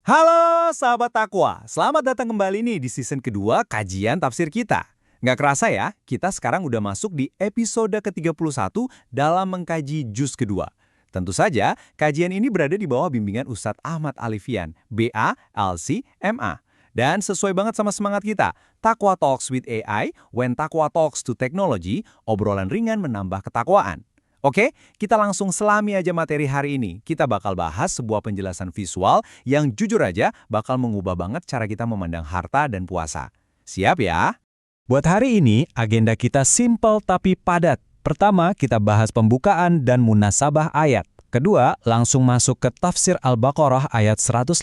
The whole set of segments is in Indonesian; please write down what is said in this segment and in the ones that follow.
Halo sahabat Takwa, selamat datang kembali nih di season kedua kajian tafsir kita. Nggak kerasa ya, kita sekarang udah masuk di episode ke-31 dalam mengkaji juz kedua. Tentu saja, kajian ini berada di bawah bimbingan Ustadz Ahmad Alifian, BA, LC, MA. Dan sesuai banget sama semangat kita, Takwa Talks with AI, when Takwa Talks to Technology, obrolan ringan menambah ketakwaan. Oke, kita langsung selami aja materi hari ini. Kita bakal bahas sebuah penjelasan visual yang jujur aja bakal mengubah banget cara kita memandang harta dan puasa. Siap ya? Buat hari ini, agenda kita simple tapi padat. Pertama, kita bahas pembukaan dan munasabah ayat. Kedua, langsung masuk ke tafsir Al-Baqarah ayat 188.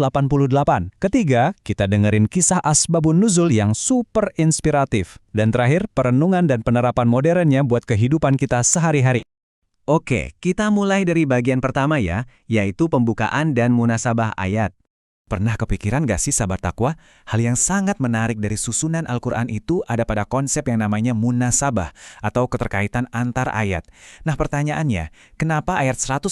Ketiga, kita dengerin kisah asbabun nuzul yang super inspiratif. Dan terakhir, perenungan dan penerapan modernnya buat kehidupan kita sehari-hari. Oke, kita mulai dari bagian pertama ya, yaitu pembukaan dan munasabah ayat. Pernah kepikiran gak sih sahabat takwa? Hal yang sangat menarik dari susunan Al-Quran itu ada pada konsep yang namanya munasabah atau keterkaitan antar ayat. Nah pertanyaannya, kenapa ayat 188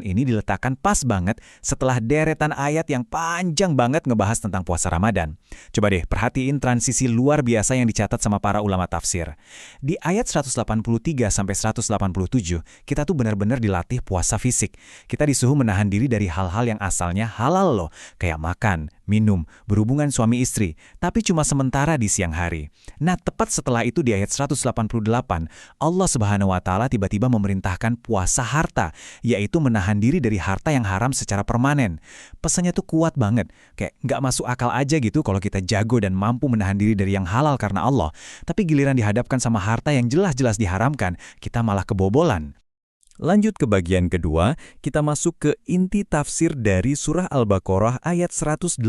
ini diletakkan pas banget setelah deretan ayat yang panjang banget ngebahas tentang puasa Ramadan? Coba deh perhatiin transisi luar biasa yang dicatat sama para ulama tafsir. Di ayat 183 sampai 187, kita tuh benar-benar dilatih puasa fisik. Kita disuruh menahan diri dari hal-hal yang asalnya halal loh. Kayak makan, minum, berhubungan suami istri, tapi cuma sementara di siang hari. Nah, tepat setelah itu di ayat 188, Allah Subhanahu wa Ta'ala tiba-tiba memerintahkan puasa harta, yaitu menahan diri dari harta yang haram secara permanen. Pesannya tuh kuat banget, kayak nggak masuk akal aja gitu kalau kita jago dan mampu menahan diri dari yang halal karena Allah. Tapi giliran dihadapkan sama harta yang jelas-jelas diharamkan, kita malah kebobolan. Lanjut ke bagian kedua, kita masuk ke inti tafsir dari surah Al-Baqarah ayat 188.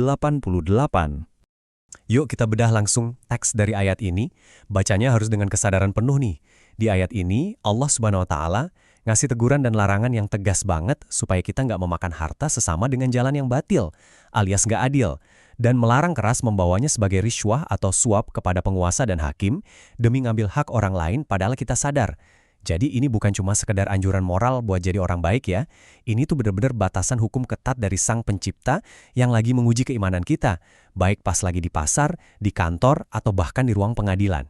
Yuk kita bedah langsung teks dari ayat ini. Bacanya harus dengan kesadaran penuh nih. Di ayat ini, Allah Subhanahu wa Ta'ala ngasih teguran dan larangan yang tegas banget supaya kita nggak memakan harta sesama dengan jalan yang batil, alias nggak adil, dan melarang keras membawanya sebagai riswah atau suap kepada penguasa dan hakim demi ngambil hak orang lain padahal kita sadar. Jadi ini bukan cuma sekedar anjuran moral buat jadi orang baik ya. Ini tuh benar-benar batasan hukum ketat dari Sang Pencipta yang lagi menguji keimanan kita, baik pas lagi di pasar, di kantor, atau bahkan di ruang pengadilan.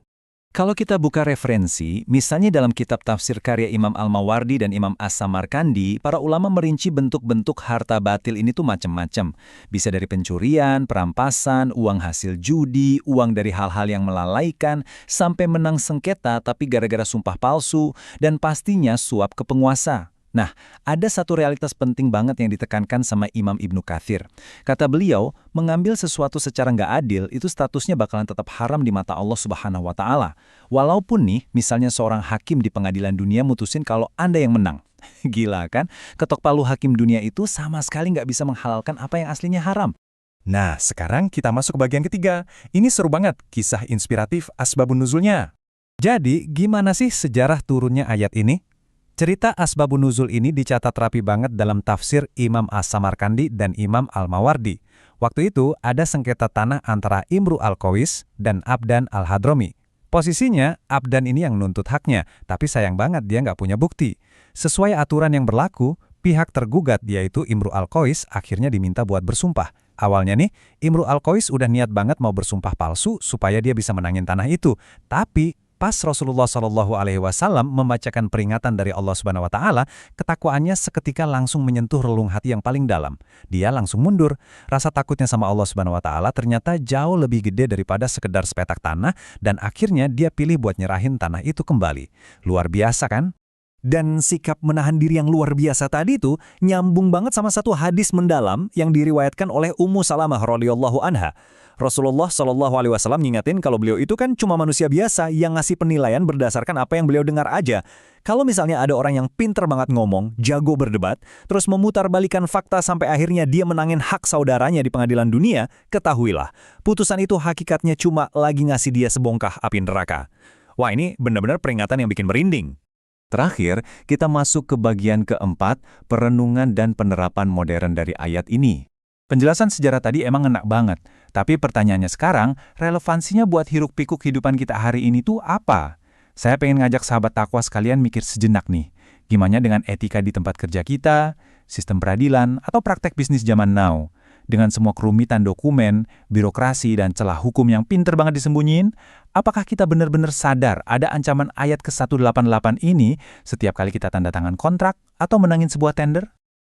Kalau kita buka referensi, misalnya dalam kitab tafsir karya Imam Al-Mawardi dan Imam As-Samarkandi, para ulama merinci bentuk-bentuk harta batil ini tuh macam-macam. Bisa dari pencurian, perampasan, uang hasil judi, uang dari hal-hal yang melalaikan, sampai menang sengketa tapi gara-gara sumpah palsu, dan pastinya suap ke penguasa. Nah, ada satu realitas penting banget yang ditekankan sama Imam Ibnu Katsir. Kata beliau, mengambil sesuatu secara nggak adil itu statusnya bakalan tetap haram di mata Allah Subhanahu wa Ta'ala. Walaupun nih, misalnya seorang hakim di pengadilan dunia mutusin kalau Anda yang menang. Gila kan? Ketok palu hakim dunia itu sama sekali nggak bisa menghalalkan apa yang aslinya haram. Nah, sekarang kita masuk ke bagian ketiga. Ini seru banget, kisah inspiratif asbabun nuzulnya. Jadi, gimana sih sejarah turunnya ayat ini? Cerita asbabun nuzul ini dicatat rapi banget dalam tafsir Imam As-Samarkandi dan Imam Al-Mawardi. Waktu itu ada sengketa tanah antara Imru Al-Qawis dan Abdan Al-Hadrami. Posisinya, Abdan ini yang nuntut haknya, tapi sayang banget dia nggak punya bukti. Sesuai aturan yang berlaku, pihak tergugat yaitu Imru Al-Qawis akhirnya diminta buat bersumpah. Awalnya nih, Imru Al-Qawis udah niat banget mau bersumpah palsu supaya dia bisa menangin tanah itu. Tapi pas Rasulullah SAW membacakan peringatan dari Allah Subhanahu wa Ta'ala, ketakwaannya seketika langsung menyentuh relung hati yang paling dalam. Dia langsung mundur. Rasa takutnya sama Allah Subhanahu wa Ta'ala ternyata jauh lebih gede daripada sekedar sepetak tanah, dan akhirnya dia pilih buat nyerahin tanah itu kembali. Luar biasa kan? Dan sikap menahan diri yang luar biasa tadi itu nyambung banget sama satu hadis mendalam yang diriwayatkan oleh Ummu Salamah radhiyallahu anha. Rasulullah SAW ngingetin kalau beliau itu kan cuma manusia biasa yang ngasih penilaian berdasarkan apa yang beliau dengar aja. Kalau misalnya ada orang yang pinter banget ngomong, jago berdebat, terus memutarbalikkan fakta sampai akhirnya dia menangin hak saudaranya di pengadilan dunia, ketahuilah, putusan itu hakikatnya cuma lagi ngasih dia sebongkah api neraka. Wah, ini benar-benar peringatan yang bikin merinding. Terakhir, kita masuk ke bagian keempat, perenungan dan penerapan modern dari ayat ini. Penjelasan sejarah tadi emang enak banget, tapi pertanyaannya sekarang, relevansinya buat hiruk-pikuk kehidupan kita hari ini tuh apa? Saya pengen ngajak sahabat takwa sekalian mikir sejenak nih, gimana dengan etika di tempat kerja kita, sistem peradilan, atau praktek bisnis zaman now? Dengan semua kerumitan dokumen, birokrasi, dan celah hukum yang pinter banget disembunyiin, apakah kita benar-benar sadar ada ancaman ayat ke-188 ini setiap kali kita tanda tangan kontrak atau menangin sebuah tender?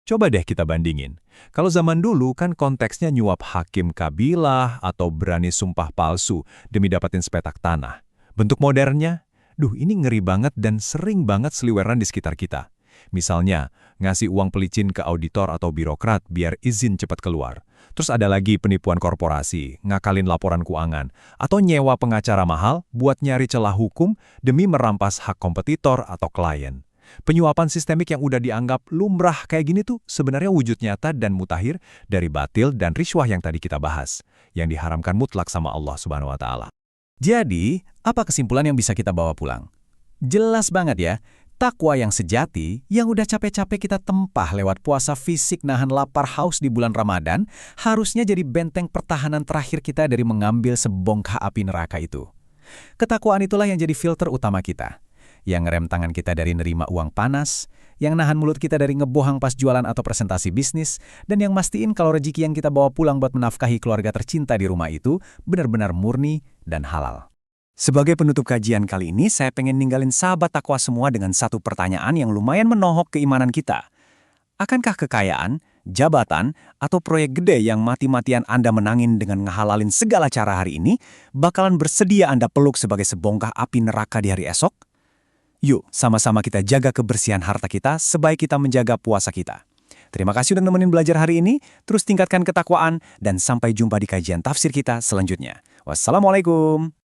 Coba deh kita bandingin. Kalau zaman dulu kan konteksnya nyuap hakim kabilah atau berani sumpah palsu demi dapetin sepetak tanah. Bentuk modernnya, ini ngeri banget dan sering banget seliweran di sekitar kita. Misalnya, ngasih uang pelicin ke auditor atau birokrat biar izin cepat keluar. Terus ada lagi penipuan korporasi, ngakalin laporan keuangan, atau nyewa pengacara mahal buat nyari celah hukum demi merampas hak kompetitor atau klien. Penyuapan sistemik yang udah dianggap lumrah kayak gini tuh sebenarnya wujud nyata dan mutakhir dari batil dan riswah yang tadi kita bahas, yang diharamkan mutlak sama Allah Subhanahu wa Ta'ala. Jadi, apa kesimpulan yang bisa kita bawa pulang? Jelas banget ya, takwa yang sejati, yang udah capek-capek kita tempah lewat puasa fisik nahan lapar haus di bulan Ramadan, harusnya jadi benteng pertahanan terakhir kita dari mengambil sebongkah api neraka itu. Ketakwaan itulah yang jadi filter utama kita, yang ngerem tangan kita dari nerima uang panas, yang nahan mulut kita dari ngebohang pas jualan atau presentasi bisnis, dan yang mastiin kalau rezeki yang kita bawa pulang buat menafkahi keluarga tercinta di rumah itu benar-benar murni dan halal. Sebagai penutup kajian kali ini, saya pengen ninggalin sahabat takwa semua dengan satu pertanyaan yang lumayan menohok keimanan kita. Akankah kekayaan, jabatan, atau proyek gede yang mati-matian Anda menangin dengan ngehalalin segala cara hari ini, bakalan bersedia Anda peluk sebagai sebongkah api neraka di hari esok? Yuk, sama-sama kita jaga kebersihan harta kita sebaik kita menjaga puasa kita. Terima kasih udah nemenin belajar hari ini, terus tingkatkan ketakwaan, dan sampai jumpa di kajian tafsir kita selanjutnya. Wassalamualaikum.